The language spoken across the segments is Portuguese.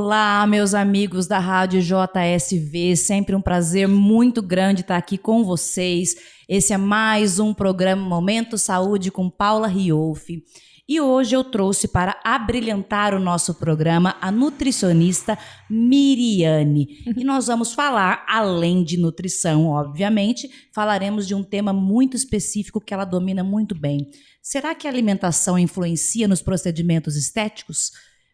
Olá, meus amigos da Rádio JSV, sempre um prazer muito grande estar aqui com vocês. Esse é mais um programa Momento Saúde com Paula Riolfi. E hoje eu trouxe para abrilhantar o nosso programa a nutricionista Miriane. E nós vamos falar, além de nutrição, obviamente, falaremos de um tema muito específico que ela domina muito bem. Será que a alimentação influencia nos procedimentos estéticos?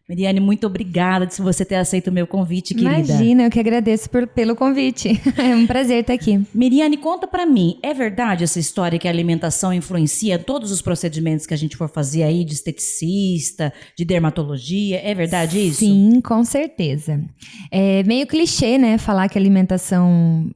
Miriane, muito obrigada por você ter aceito o meu convite, querida. Imagina, eu que agradeço pelo convite. É um prazer estar aqui. Miriane, conta pra mim, é verdade essa história que a alimentação influencia todos os procedimentos que a gente for fazer aí de esteticista, de dermatologia? É verdade isso? Sim, com certeza. É meio clichê, né, falar que a alimentação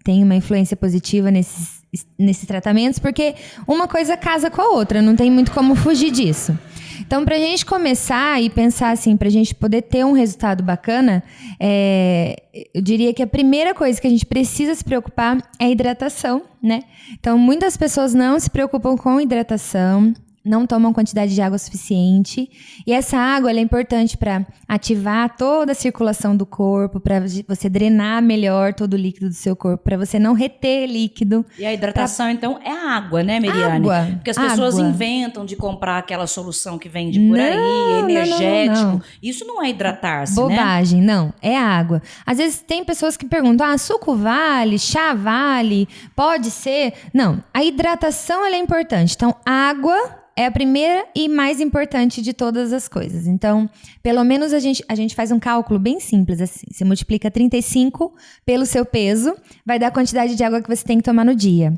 tem uma influência positiva nesses tratamentos, porque uma coisa casa com a outra, não tem muito como fugir disso. Então, para a gente começar e pensar assim, para a gente poder ter um resultado bacana, eu diria que a primeira coisa que a gente precisa se preocupar é a hidratação, né? Então, muitas pessoas não se preocupam com hidratação, não tomam quantidade de água suficiente. E essa água ela é importante para ativar toda a circulação do corpo, para você drenar melhor todo o líquido do seu corpo, para você não reter líquido. E a hidratação, então, é a água, né, Miriane? Água. Porque as pessoas inventam de comprar aquela solução que vende por aí, energético. Não. Isso não é hidratar-se, Bobagem, não. É água. Às vezes tem pessoas que perguntam, suco vale, chá vale, pode ser? Não, a hidratação ela é importante. Então, água é a primeira e mais importante de todas as coisas. Então, pelo menos a gente faz um cálculo bem simples assim. Você multiplica 35 pelo seu peso, vai dar a quantidade de água que você tem que tomar no dia.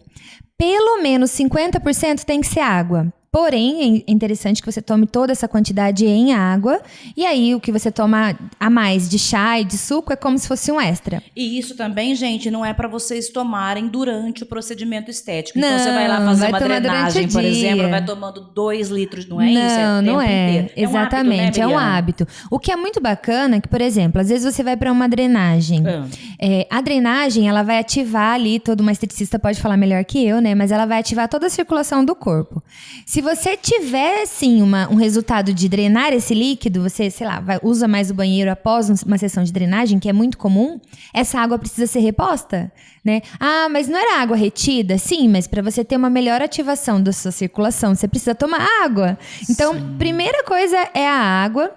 Pelo menos 50% tem que ser água. Porém, é interessante que você tome toda essa quantidade em água. E aí, o que você toma a mais de chá e de suco é como se fosse um extra. E isso também, gente, não é para vocês tomarem durante o procedimento estético. Então, você vai lá fazer uma drenagem, por exemplo, vai tomando 2 litros, não é isso? Não é. Exatamente, é um hábito. O que é muito bacana é que, por exemplo, às vezes você vai para uma drenagem. A drenagem, ela vai ativar ali, todo uma esteticista pode falar melhor que eu, né? Mas ela vai ativar toda a circulação do corpo. Se você tiver, sim, um resultado de drenar esse líquido, você, sei lá, usa mais o banheiro após uma sessão de drenagem, que é muito comum, essa água precisa ser reposta, né? Mas não era água retida? Sim, mas para você ter uma melhor ativação da sua circulação, você precisa tomar água. Então, primeira coisa é a água.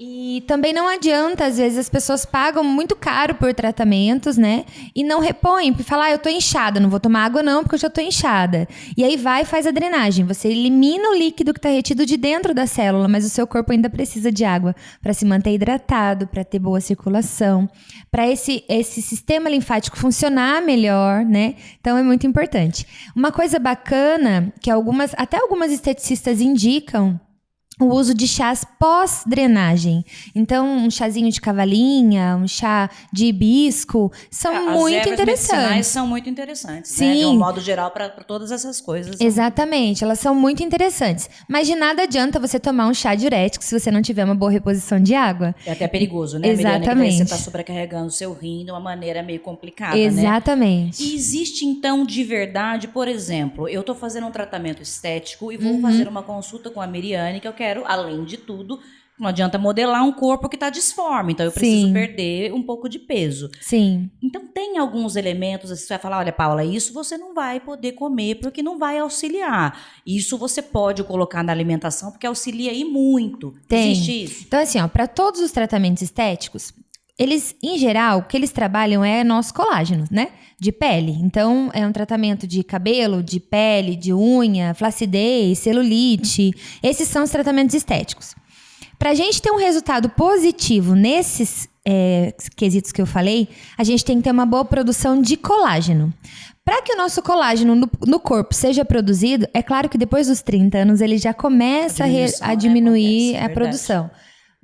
E também não adianta, às vezes as pessoas pagam muito caro por tratamentos, né? E não repõem, porque falam, eu tô inchada, não vou tomar água não, porque eu já tô inchada. E aí vai e faz a drenagem. Você elimina o líquido que tá retido de dentro da célula, mas o seu corpo ainda precisa de água para se manter hidratado, para ter boa circulação, para esse sistema linfático funcionar melhor, né? Então é muito importante. Uma coisa bacana que até algumas esteticistas indicam o uso de chás pós-drenagem. Então, um chazinho de cavalinha, um chá de hibisco, são muito interessantes. As são muito interessantes, sim, né? De um modo geral, para todas essas coisas. Exatamente, elas são muito interessantes. Mas de nada adianta você tomar um chá diurético se você não tiver uma boa reposição de água. É até perigoso, né, Exatamente. Miriane? Que você está sobrecarregando o seu rim de uma maneira meio complicada, Exatamente. Né? E existe, então, de verdade, por exemplo, eu estou fazendo um tratamento estético e vou fazer uma consulta com a Miriane, que eu quero, além de tudo, não adianta modelar um corpo que está disforme, então eu preciso perder um pouco de peso. Sim. Então tem alguns elementos, você vai falar, olha, Paula, isso você não vai poder comer porque não vai auxiliar. Isso você pode colocar na alimentação porque auxilia aí muito. Existe isso? Então assim, para todos os tratamentos estéticos, eles, em geral, o que eles trabalham é nosso colágeno, né? De pele. Então, é um tratamento de cabelo, de pele, de unha, flacidez, celulite. Esses são os tratamentos estéticos. Para a gente ter um resultado positivo nesses quesitos que eu falei, a gente tem que ter uma boa produção de colágeno. Para que o nosso colágeno no corpo seja produzido, é claro que depois dos 30 anos ele já começa a diminuir a produção.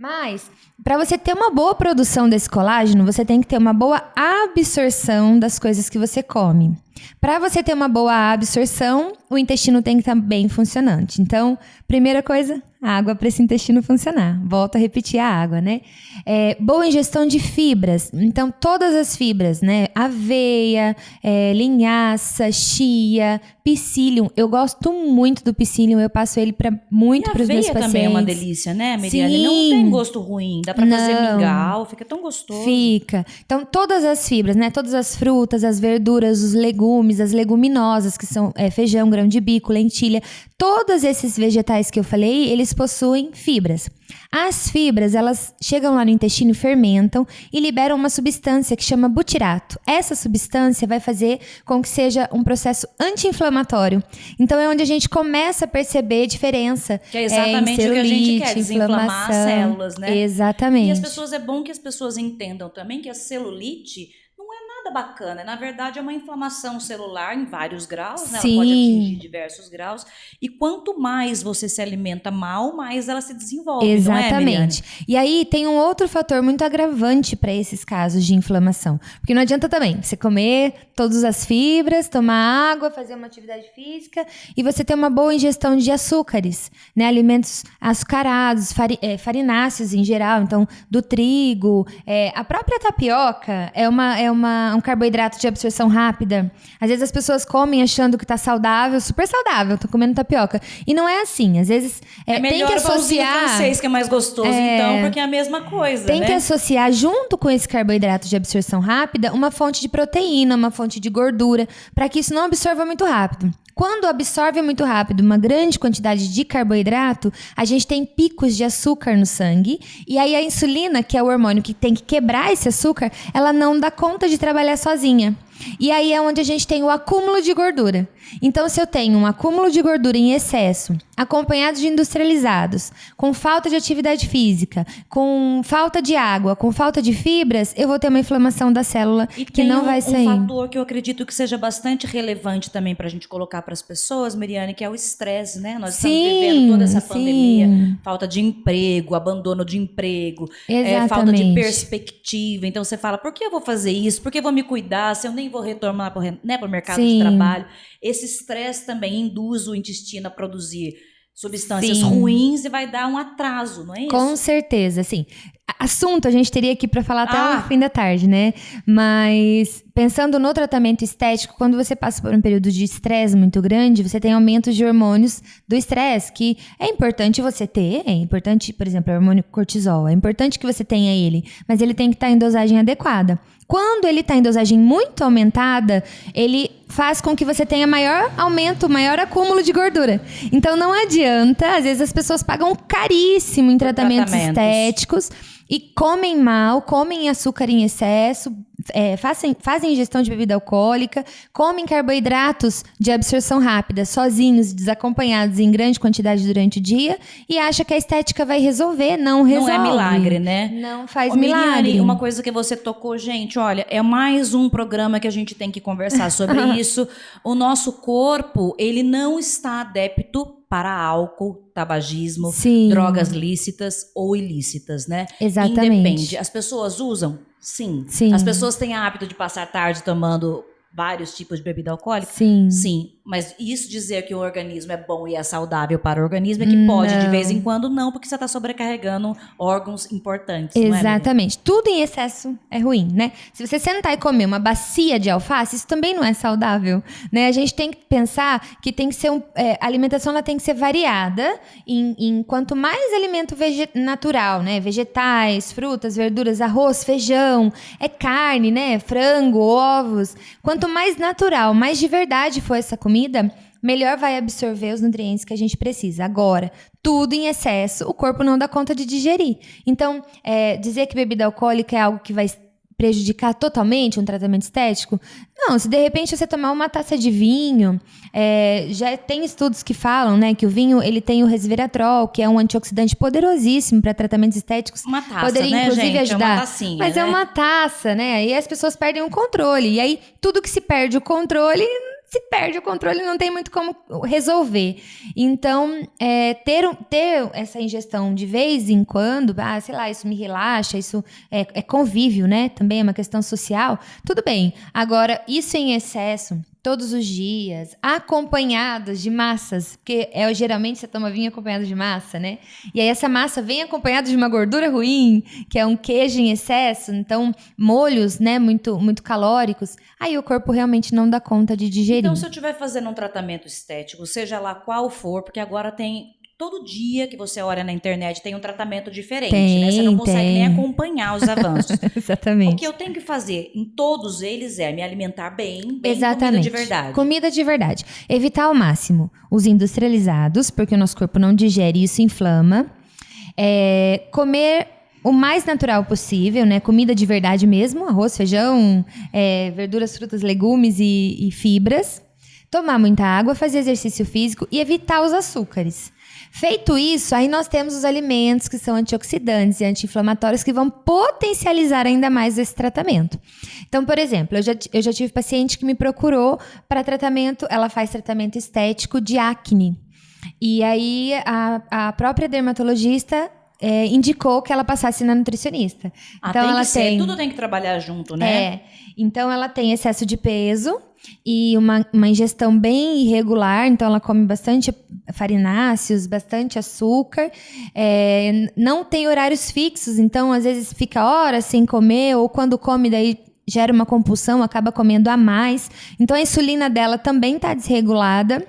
Mas, para você ter uma boa produção desse colágeno, você tem que ter uma boa absorção das coisas que você come. Para você ter uma boa absorção, o intestino tem que estar bem funcionante. Então, primeira coisa, água para esse intestino funcionar. Volto a repetir a água, né? Boa ingestão de fibras. Então, todas as fibras, né? Aveia, linhaça, chia, psyllium. Eu gosto muito do psyllium, eu passo ele para os meus pacientes. Aveia também é uma delícia, né, Miriane? Sim. Não tem gosto ruim, dá para fazer mingau, fica tão gostoso. Fica. Então, todas as fibras, né? Todas as frutas, as verduras, os legumes, as leguminosas, que são feijão, grão de bico, lentilha. Todos esses vegetais que eu falei, eles possuem fibras. As fibras, elas chegam lá no intestino e fermentam e liberam uma substância que chama butirato. Essa substância vai fazer com que seja um processo anti-inflamatório. Então, é onde a gente começa a perceber diferença. Que é exatamente o que a gente quer, desinflamar as células, né? Exatamente. E é bom que as pessoas entendam também que a celulite não é nada bacana. Na verdade, é uma inflamação celular em vários graus, né? Ela pode atingir diversos graus. E quanto mais você se alimenta mal, mais ela se desenvolve, exatamente. Não é, Miriane? E aí tem um outro fator muito agravante para esses casos de inflamação. Porque não adianta também você comer todas as fibras, tomar água, fazer uma atividade física e você ter uma boa ingestão de açúcares, né? Alimentos açucarados, farináceos em geral, então do trigo, a própria tapioca é um carboidrato de absorção rápida. Às vezes as pessoas comem achando que tá saudável, super saudável, tô comendo tapioca. E não é assim. Às vezes tem que associar... francês, que é mais gostoso, então, porque é a mesma coisa, tem né? que associar, junto com esse carboidrato de absorção rápida, uma fonte de proteína, uma fonte de gordura, para que isso não absorva muito rápido. Quando absorve muito rápido uma grande quantidade de carboidrato, a gente tem picos de açúcar no sangue. E aí a insulina, que é o hormônio que tem que quebrar esse açúcar, ela não dá conta de trabalhar sozinha. E aí é onde a gente tem o acúmulo de gordura. Então, se eu tenho um acúmulo de gordura em excesso, acompanhado de industrializados, com falta de atividade física, com falta de água, com falta de fibras, eu vou ter uma inflamação da célula que não vai sair. E tem um fator que eu acredito que seja bastante relevante também para a gente colocar para as pessoas, Miriane, que é o estresse, né? Nós estamos vivendo toda essa pandemia, falta de emprego, abandono de emprego, falta de perspectiva. Então, você fala, por que eu vou fazer isso? Por que eu vou me cuidar se eu nem vou retornar para o mercado de trabalho? Esse estresse também induz o intestino a produzir substâncias ruins e vai dar um atraso, não é isso? Com certeza, sim. Assunto a gente teria aqui para falar até o fim da tarde, né? Mas pensando no tratamento estético, quando você passa por um período de estresse muito grande, você tem aumentos de hormônios do estresse, que é importante você ter. É importante, por exemplo, o hormônio cortisol. É importante que você tenha ele, mas ele tem que estar em dosagem adequada. Quando ele está em dosagem muito aumentada, ele faz com que você tenha maior aumento, maior acúmulo de gordura. Então não adianta, às vezes as pessoas pagam caríssimo em tratamentos estéticos e comem mal, comem açúcar em excesso, fazem ingestão de bebida alcoólica, comem carboidratos de absorção rápida, sozinhos, desacompanhados em grande quantidade durante o dia e acha que a estética vai resolver. Não resolve. Não é milagre, né? Não faz milagre. Miriane, uma coisa que você tocou, gente, olha, é mais um programa que a gente tem que conversar sobre isso. O nosso corpo, ele não está adepto para álcool, tabagismo, drogas lícitas ou ilícitas, né? Exatamente. Independe. As pessoas usam? Sim. As pessoas têm hábito de passar tarde tomando vários tipos de bebida alcoólica? Sim. Mas isso dizer que o organismo é bom e é saudável para o organismo é que pode, de vez em quando, não, porque você está sobrecarregando órgãos importantes. Exatamente. Não é, tudo em excesso é ruim, né? Se você sentar e comer uma bacia de alface, isso também não é saudável, né? A gente tem que pensar que tem que ser a alimentação ela tem que ser variada em quanto mais alimento natural, né? Vegetais, frutas, verduras, arroz, feijão, carne, né? Frango, ovos. Quanto mais natural, mais de verdade for essa comida, melhor vai absorver os nutrientes que a gente precisa. Agora, tudo em excesso, o corpo não dá conta de digerir. Então, dizer que bebida alcoólica é algo que vai prejudicar totalmente um tratamento estético? Não, se de repente você tomar uma taça de vinho, já tem estudos que falam, né, que o vinho ele tem o resveratrol, que é um antioxidante poderosíssimo para tratamentos estéticos. Uma taça, poderia, né, inclusive, gente? ajudar. É uma tacinha, mas né? é uma taça, né? Aí as pessoas perdem o controle. E aí, tudo que se perde o controle... Se perde o controle, não tem muito como resolver. Então, ter essa ingestão de vez em quando, sei lá, isso me relaxa, isso é convívio, né? Também é uma questão social. Tudo bem. Agora, isso em excesso todos os dias, acompanhados de massas, porque geralmente você toma vinho acompanhado de massa, né? E aí essa massa vem acompanhada de uma gordura ruim, que é um queijo em excesso, então molhos, né, muito, muito calóricos, aí o corpo realmente não dá conta de digerir. Então, se eu estiver fazendo um tratamento estético, seja lá qual for, porque agora tem... Todo dia que você olha na internet tem um tratamento diferente, né? Você não consegue nem acompanhar os avanços. Exatamente. O que eu tenho que fazer em todos eles é me alimentar bem Exatamente. Comida de verdade. Comida de verdade. Evitar ao máximo os industrializados, porque o nosso corpo não digere e isso inflama. Comer o mais natural possível, né? Comida de verdade mesmo, arroz, feijão, verduras, frutas, legumes e fibras. Tomar muita água, fazer exercício físico e evitar os açúcares. Feito isso, aí nós temos os alimentos que são antioxidantes e anti-inflamatórios que vão potencializar ainda mais esse tratamento. Então, por exemplo, eu já tive paciente que me procurou para tratamento, ela faz tratamento estético de acne. E aí a própria dermatologista indicou que ela passasse na nutricionista. Então, ela tudo tem que trabalhar junto, né? Então ela tem excesso de peso e uma ingestão bem irregular, então ela come bastante farináceos, bastante açúcar, não tem horários fixos, então às vezes fica horas sem comer, ou quando come daí gera uma compulsão, acaba comendo a mais. Então a insulina dela também está desregulada.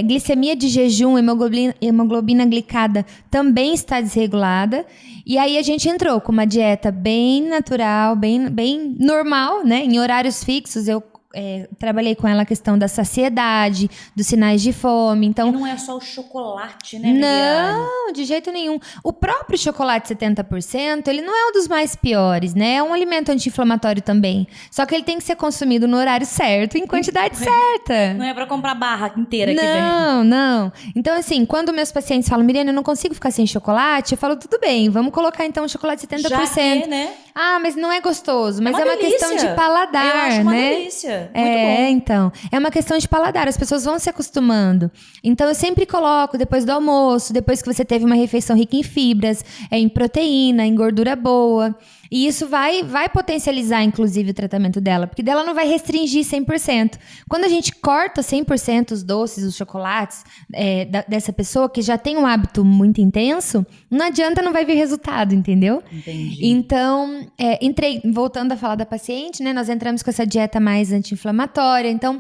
Glicemia de jejum, hemoglobina glicada também está desregulada. E aí a gente entrou com uma dieta bem natural, bem normal, né? Em horários fixos, eu trabalhei com ela a questão da saciedade, dos sinais de fome. Então, e não é só o chocolate, né, Miriane? Não, de jeito nenhum. O próprio chocolate 70%, ele não é um dos mais piores, né? É um alimento anti-inflamatório também. Só que ele tem que ser consumido no horário certo, em quantidade certa. Não é pra comprar barra inteira que vem. Não. Então, assim, quando meus pacientes falam, Miriane, eu não consigo ficar sem chocolate, eu falo, tudo bem, vamos colocar então o chocolate 70%. Já que, né? Ah, mas não é gostoso. Mas é uma delícia. questão de paladar, eu acho uma né? delícia. Muito bom. Então. É uma questão de paladar. As pessoas vão se acostumando. Então, eu sempre coloco depois do almoço, depois que você teve uma refeição rica em fibras, em proteína, em gordura boa. E isso vai potencializar, inclusive, o tratamento dela. Porque dela não vai restringir 100%. Quando a gente corta 100% os doces, os chocolates dessa pessoa que já tem um hábito muito intenso, não adianta, não vai vir resultado, entendeu? Entendi. Então, voltando a falar da paciente, né? Nós entramos com essa dieta mais anti-inflamatória. Então,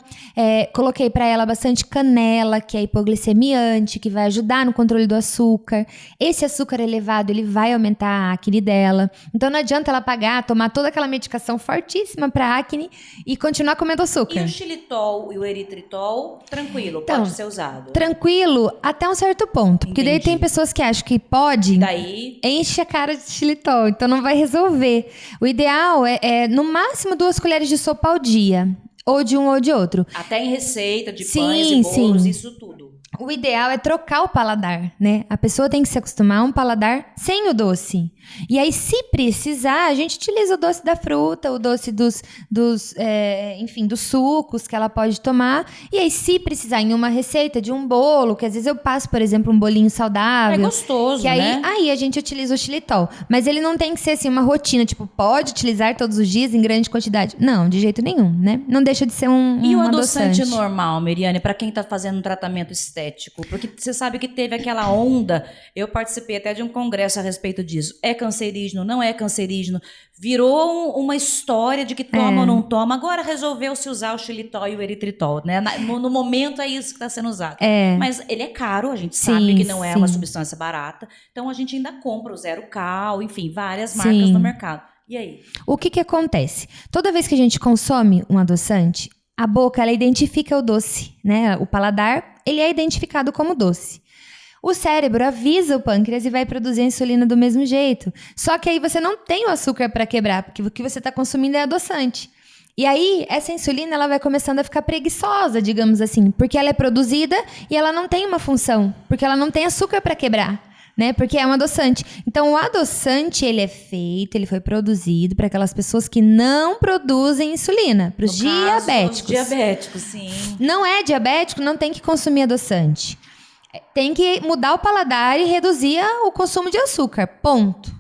coloquei para ela bastante canela, que é hipoglicemiante, que vai ajudar no controle do açúcar. Esse açúcar elevado, ele vai aumentar a acne dela. Então, não adianta ela tomar toda aquela medicação fortíssima para acne e continuar comendo açúcar. E o xilitol e o eritritol, tranquilo, então, pode ser usado? Tranquilo, até um certo ponto. Entendi. Porque daí tem pessoas que acham que pode, daí enche a cara de xilitol, então não vai resolver. O ideal é no máximo 2 colheres de sopa ao dia, ou de um ou de outro. Até em receita de pães e bolos, isso tudo. O ideal é trocar o paladar, né? A pessoa tem que se acostumar a um paladar sem o doce. E aí, se precisar, a gente utiliza o doce da fruta, o doce dos sucos que ela pode tomar. E aí, se precisar em uma receita de um bolo, que às vezes eu passo, por exemplo, um bolinho saudável. É gostoso, que né? Aí a gente utiliza o xilitol. Mas ele não tem que ser assim uma rotina, tipo, pode utilizar todos os dias em grande quantidade. Não, de jeito nenhum, né? Não deixa de ser E o adoçante normal, Miriane, para quem tá fazendo um tratamento estético? Porque você sabe que teve aquela onda, eu participei até de um congresso a respeito disso. É cancerígeno, não é cancerígeno? Virou uma história de que toma ou não toma. Agora resolveu-se usar o xilitol e o eritritol, né? No momento é isso que está sendo usado. Mas ele é caro, a gente sabe que não é uma substância barata. Então a gente ainda compra o Zero Cal, enfim, várias marcas no mercado. E aí? O que acontece? Toda vez que a gente consome um adoçante, a boca, ela identifica o doce, né? O paladar, ele é identificado como doce. O cérebro avisa o pâncreas e vai produzir a insulina do mesmo jeito. Só que aí você não tem o açúcar para quebrar, porque o que você está consumindo é adoçante. E aí, essa insulina, ela vai começando a ficar preguiçosa, digamos assim, porque ela é produzida e ela não tem uma função, porque ela não tem açúcar para quebrar. Né? Porque é um adoçante. Então, o adoçante, ele foi produzido para aquelas pessoas que não produzem insulina, para os diabéticos. Os diabéticos, sim. Não é diabético, não tem que consumir adoçante. Tem que mudar o paladar e reduzir o consumo de açúcar, ponto.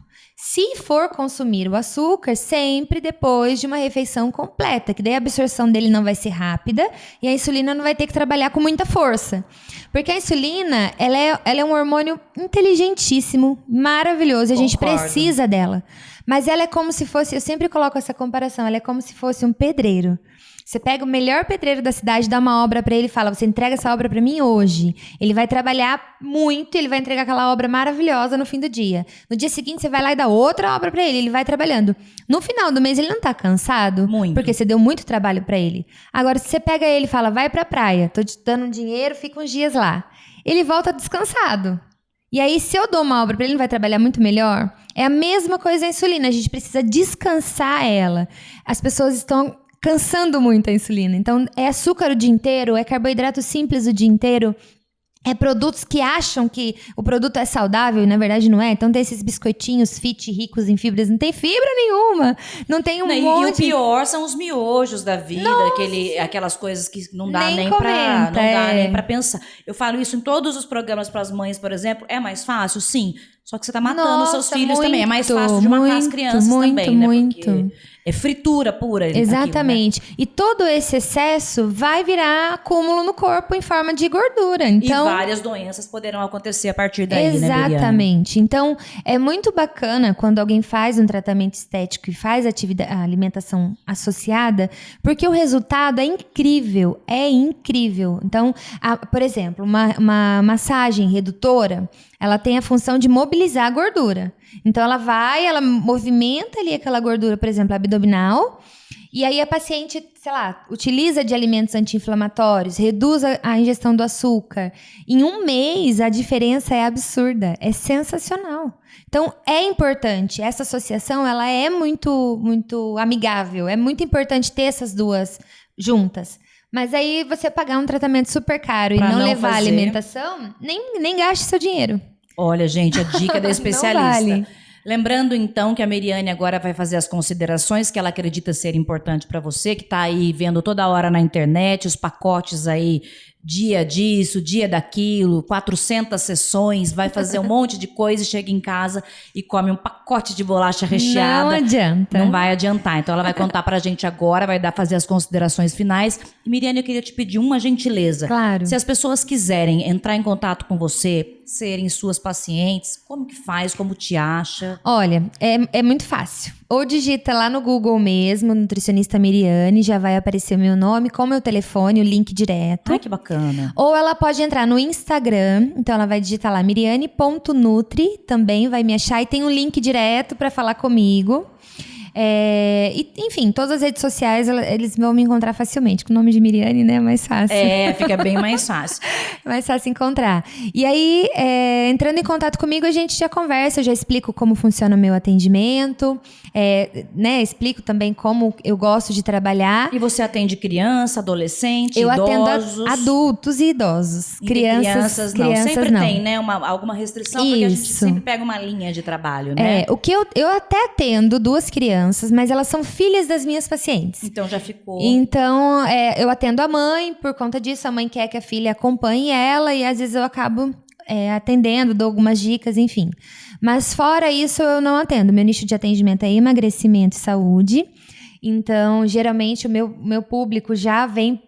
Se for consumir o açúcar, sempre depois de uma refeição completa, que daí a absorção dele não vai ser rápida e a insulina não vai ter que trabalhar com muita força. Porque a insulina, ela é um hormônio inteligentíssimo, maravilhoso, e a gente precisa dela. Mas ela é como se fosse, eu sempre coloco essa comparação, ela é como se fosse um pedreiro. Você pega o melhor pedreiro da cidade, dá uma obra pra ele e fala, você entrega essa obra pra mim hoje. Ele vai trabalhar muito, ele vai entregar aquela obra maravilhosa no fim do dia. No dia seguinte, você vai lá e dá outra obra pra ele vai trabalhando. No final do mês, ele não tá cansado? Muito. Porque você deu muito trabalho pra ele. Agora, se você pega ele e fala, vai pra praia, tô te dando um dinheiro, fica uns dias lá. Ele volta descansado. E aí, se eu dou uma obra pra ele, não vai trabalhar muito melhor? É a mesma coisa a insulina, a gente precisa descansar ela. As pessoas estão cansando muito a insulina. Então, é açúcar o dia inteiro, é carboidrato simples o dia inteiro, é produtos que acham que o produto é saudável e, na verdade, não é. Então, tem esses biscoitinhos fit, ricos em fibras. Não tem fibra nenhuma. Não tem um monte... E o pior são os miojos da vida, aquelas coisas que não dá nem pra pensar. Eu falo isso em todos os programas para as mães, por exemplo. É mais fácil? Sim. Só que você tá matando os seus filhos também. É mais fácil de matar as crianças também, né? Porque é fritura pura. Exatamente. Aquilo, né? E todo esse excesso vai virar acúmulo no corpo em forma de gordura. Então, e várias doenças poderão acontecer a partir daí, né, Miriam? Exatamente. Então, é muito bacana quando alguém faz um tratamento estético e faz a alimentação associada, porque o resultado é incrível. É incrível. Então, por exemplo, uma massagem redutora, ela tem a função de mobilizar a gordura. Então, ela movimenta ali aquela gordura, por exemplo, abdominal. E aí, a paciente, sei lá, utiliza de alimentos anti-inflamatórios, reduz a ingestão do açúcar. Em um mês, a diferença é absurda. É sensacional. Então, é importante. Essa associação, ela é muito, muito amigável. É muito importante ter essas duas juntas. Mas aí você pagar um tratamento super caro e não levar a alimentação, nem gaste seu dinheiro. Olha, gente, a dica da especialista. Não vale. Lembrando, então, que a Miriane agora vai fazer as considerações que ela acredita ser importante para você, que está aí vendo toda hora na internet, os pacotes aí, dia disso, dia daquilo, 400 sessões, vai fazer um monte de coisa e chega em casa e come um pacote de bolacha recheada. Não adianta. Não vai adiantar. Então, ela vai contar pra gente agora, vai fazer as considerações finais. E, Miriane, eu queria te pedir uma gentileza. Claro. Se as pessoas quiserem entrar em contato com você, serem suas pacientes, como que faz, como te acha? Olha, é muito fácil. Ou digita lá no Google mesmo, nutricionista Miriane, já vai aparecer o meu nome, com o meu telefone, o link direto. Ai, que bacana. Ou ela pode entrar no Instagram, então ela vai digitar lá miriane.nutri, também vai me achar, e tem um link direto para falar comigo. Enfim, todas as redes sociais, eles vão me encontrar facilmente. Com o nome de Miriane, né? É mais fácil. Fica bem mais fácil. Mais fácil encontrar. E aí, entrando em contato comigo, a gente já conversa, eu já explico como funciona o meu atendimento, explico também como eu gosto de trabalhar. E você atende criança, adolescente, eu idosos? Eu atendo adultos e idosos. Crianças não. Sempre não. Tem, né? Alguma restrição, Isso. Porque a gente sempre pega uma linha de trabalho, né? O que eu até atendo 2 crianças, mas elas são filhas das minhas pacientes. Então já ficou. Então, eu atendo a mãe, por conta disso, a mãe quer que a filha acompanhe ela e às vezes eu acabo atendendo, dou algumas dicas, enfim. Mas fora isso, eu não atendo. Meu nicho de atendimento é emagrecimento e saúde. Então, geralmente, o meu público já vem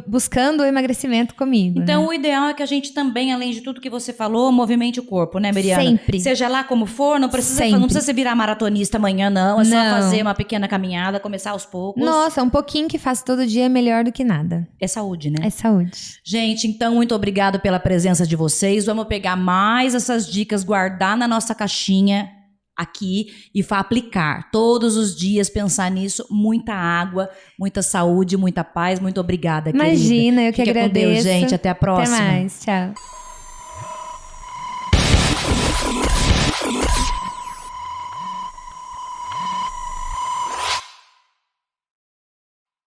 buscando o emagrecimento comigo. Então, né? O ideal é que a gente também, além de tudo que você falou, movimente o corpo, né, Miriana? Sempre. Seja lá como for, não precisa você virar maratonista amanhã, não. É só fazer uma pequena caminhada, começar aos poucos. Nossa, um pouquinho que faço todo dia é melhor do que nada. É saúde, né? É saúde. Gente, então, muito obrigado pela presença de vocês. Vamos pegar mais essas dicas, guardar na nossa caixinha aqui e aplicar todos os dias, pensar nisso. Muita água, muita saúde, muita paz. Muito obrigada, querida. Imagina, eu que Fica agradeço. Com Deus, gente. Até a próxima. Até mais. Tchau.